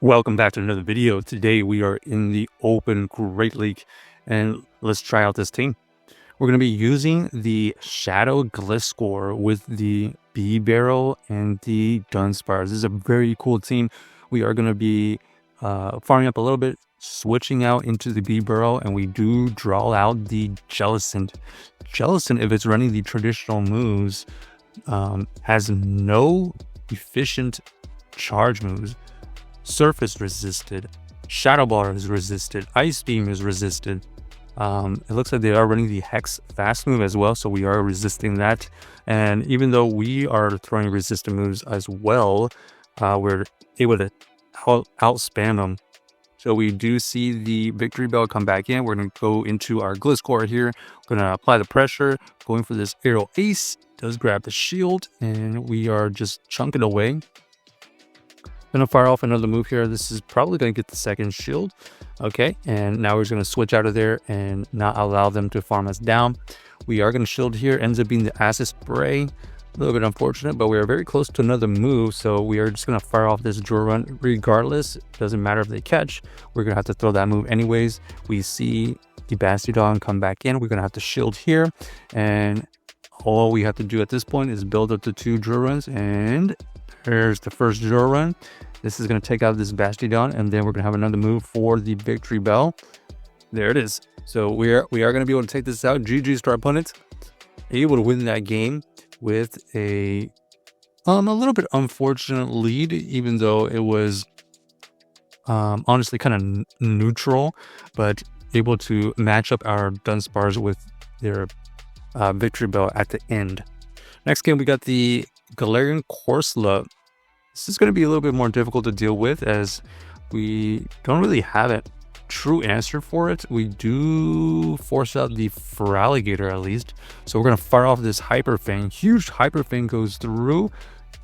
Welcome back to another video. Today we are in the Open Great League and let's try out this team. We're going to be using the Shadow Gliscor with the Bibarel and the Dunsparce. This is a very cool team. We are going to be farming up a little bit, switching out into the Bibarel, and we do draw out the Jellicent. Jellicent, if it's running the traditional moves, has no efficient charge moves. Surface resisted, Shadow Ball is resisted, Ice Beam is resisted. It looks like they are running the Hex fast move as well, so we are resisting that. And even though we are throwing resistant moves as well, we're able to out spam them. So we do see the Victory Bell come back in. We're going to go into our Gliscor here. We're going to apply the pressure, going for this Aerial Ace. Does grab the shield, and we are just chunking away. Gonna fire off another move here. This is probably gonna get the second shield. Okay, and now we're just gonna switch out of there and not allow them to farm us down. We are gonna shield here. Ends up being the Acid Spray. A little bit unfortunate, but we are very close to another move, so we are just gonna fire off this drill run regardless. Doesn't matter if they catch, we're gonna have to throw that move anyways. We see the Bastiodon come back in. We're gonna have to shield here, and all we have to do at this point is build up the two drill runs, and there's the first drill run. This is going to take out this Bastiodon, and then we're going to have another move for the Victory Bell. There it is. So we are going to be able to take this out. GG's to our opponent. Able to win that game with a little bit unfortunate lead, even though it was honestly kind of neutral, but able to match up our Dunsparce with their Victory Bell at the end. Next game, we got the Galarian Corsola. This is going to be a little bit more difficult to deal with as we don't really have a true answer for it. We do force out the Feraligatr at least. So we're going to fire off this Hyper Fang. Huge Hyper Fang goes through,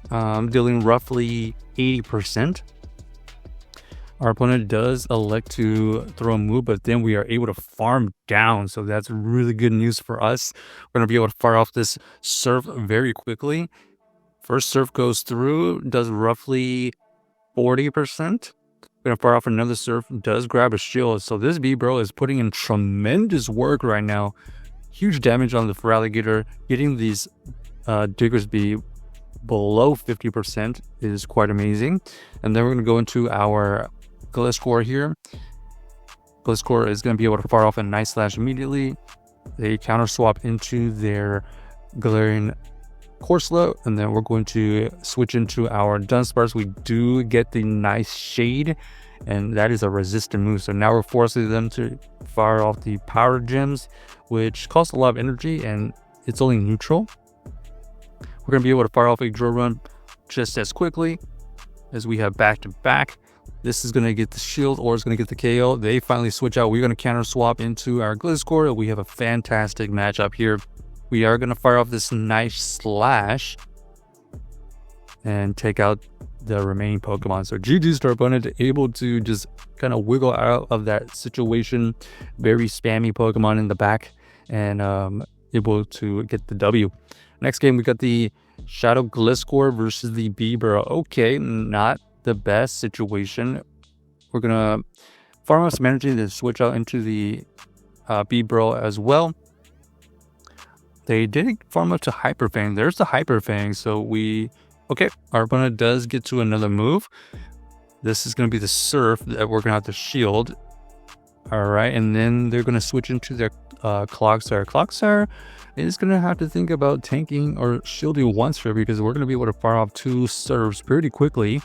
dealing roughly 80%. Our opponent does elect to throw a move, but then we are able to farm down. So that's really good news for us. We're going to be able to fire off this Surf very quickly. First Surf goes through, does roughly 40%. We're going to fire off another Surf, does grab a shield. So this Bibarel is putting in tremendous work right now. Huge damage on the Feraligatr. Getting these Diggersby below 50% is quite amazing. And then we're going to go into our Gliscor here. Gliscor is going to be able to fire off a Night Slash immediately. They counter swap into their Galarian Corsola, and then we're going to switch into our Dunsparce. We do get the nice Shade, and that is a resistant move. So now we're forcing them to fire off the Power Gems, which costs a lot of energy, and it's only neutral. We're going to be able to fire off a drill run just as quickly as we have back-to-back. This is going to get the shield, or it's going to get the KO. They finally switch out. We're going to counter swap into our Gliscor. We have a fantastic matchup here. We are going to fire off this Night Slash and take out the remaining Pokemon. So GG's to our opponent, able to just kind of wiggle out of that situation. Very spammy Pokemon in the back, and able to get the W. Next game, we got the Shadow Gliscor versus the Bibarel. Okay, not the best situation. We're going to farm up some energy to switch out into the Bibarel as well. They did farm up to Hyper Fang. There's the Hyper Fang. So okay, our opponent does get to another move. This is going to be the Surf that we're going to have to shield. All right, and then they're going to switch into their Clogsire. Clogsire is going to have to think about tanking or shielding once here, because we're going to be able to fire off two Surfs pretty quickly.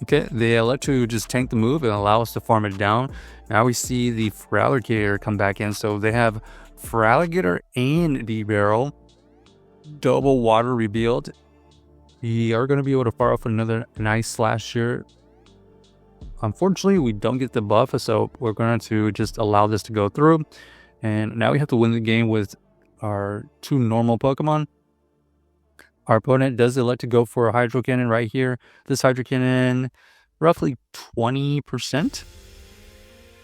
Okay, they elect to just tank the move and allow us to farm it down. Now we see the Feraligatr come back in. So they have Feraligatr and Bibarel. Double water revealed. We are going to be able to fire off another Night Slash here. Unfortunately, we don't get the buff, so we're going to just allow this to go through. And now we have to win the game with our two normal Pokemon. Our opponent does elect to go for a Hydro Cannon right here. This Hydro Cannon, roughly 20%.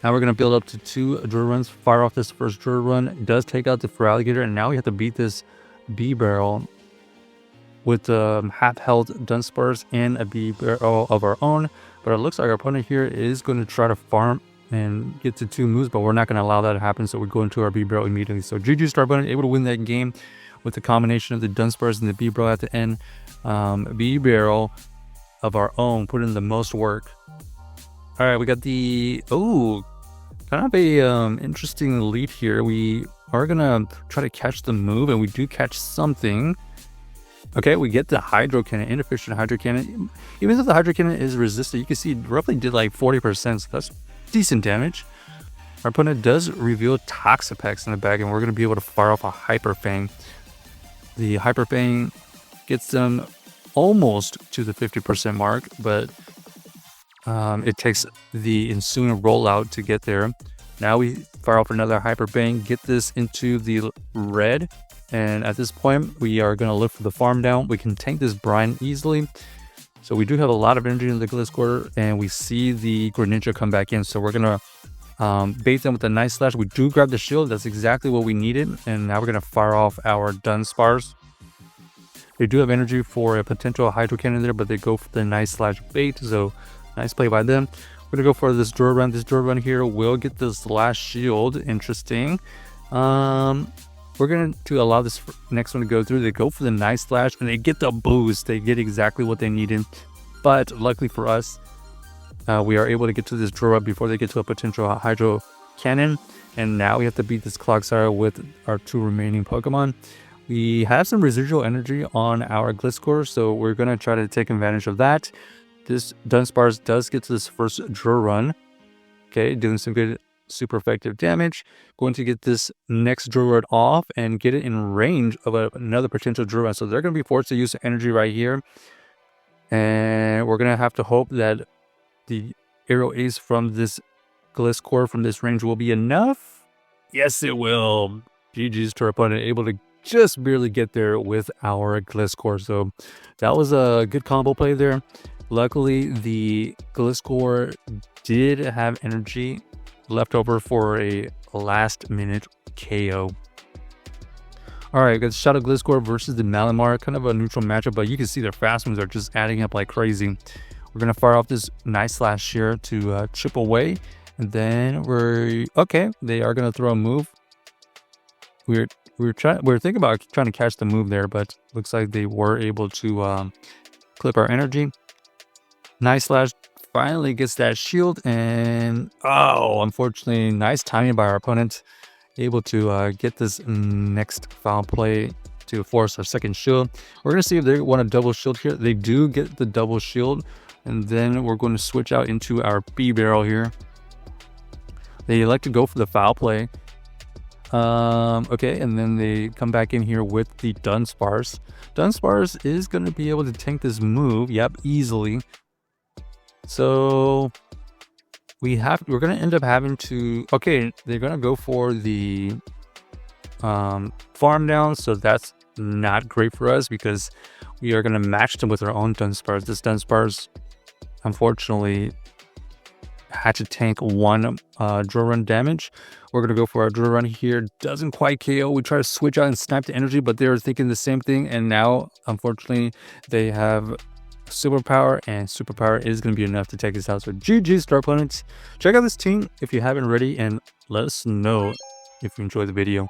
Now we're going to build up to two drill runs, fire off this first drill run. It does take out the Feraligatr, and now we have to beat this Bibarel. with half health Dunsparce and a Bibarel of our own. But it looks like our opponent here is going to try to farm and get to 2 moves, but we're not going to allow that to happen. So we go into our Bibarel immediately. So GG's to our opponent, able to win that game with the combination of the Dunsparce and the Bibarel at the end. Bibarel of our own put in the most work. All right, we got the kind of a interesting lead here. We are gonna try to catch the move, and we do catch something. Okay, we get the Hydro Cannon, inefficient Hydro Cannon. Even though the Hydro Cannon is resistant, you can see it roughly did like 40%, so that's decent damage. Our opponent does reveal Toxapex in the bag, and we're gonna be able to fire off a Hyper Fang. The Hyper Fang gets them almost to the 50% mark, but it takes the ensuing rollout to get there. Now we fire off another Hyper Fang, get this into the red, and at this point we are going to look for the farm down. We can tank this Brine easily, so we do have a lot of energy in the Gliscor, and we see the Greninja come back in, so we're going to bait them with a nice slash. We do grab the shield, that's exactly what we needed, and now we're going to fire off our Dunsparce. They do have energy for a potential Hydro Cannon there, but they go for the nice slash bait, so nice play by them. We're gonna go for this draw run. This draw run here will get this last shield. Interesting. We're going to allow this next one to go through. They go for the nice slash and they get the boost. They get exactly what they needed. But luckily for us, we are able to get to this draw run before they get to a potential Hydro Cannon. And now we have to beat this Clogsire with our 2 remaining Pokemon. We have some residual energy on our Gliscor, so we're going to try to take advantage of that. This Dunsparce does get to this first draw run. Okay, doing some good, super effective damage. Going to get this next draw run off and get it in range of another potential draw run. So they're going to be forced to use energy right here. And we're going to have to hope that the Aerial Ace from this Gliscor from this range will be enough. Yes, it will. GG's to our opponent, able to just barely get there with our Gliscor. So that was a good combo play there. Luckily, the Gliscor did have energy left over for a last-minute KO. All right, got Shadow Gliscor versus the Malamar. Kind of a neutral matchup, but you can see their fast moves are just adding up like crazy. We're going to fire off this nice slash here to chip away. And then they are going to throw a move. We're thinking about trying to catch the move there, but looks like they were able to clip our energy. Nice slash finally gets that shield, and unfortunately, nice timing by our opponent. Able to get this next foul play to force our second shield. We're going to see if they want a double shield here. They do get the double shield, and then we're going to switch out into our Bibarel here. They like to go for the foul play. Okay, and then they come back in here with the Dunsparce. Dunsparce is going to be able to tank this move, easily. So we're going to end up having to, they're going to go for the farm down, so that's not great for us because we are going to match them with our own Dunsparce. This Dunsparce, unfortunately, had to tank 1 draw run damage. We're going to go for our draw run here. Doesn't quite KO. We try to switch out and snipe the energy, but they were thinking the same thing, and now, unfortunately, they have superpower, and superpower is going to be enough to take us out. So GG's to our opponents. Check out this team if you haven't already, and let us know if you enjoyed the video.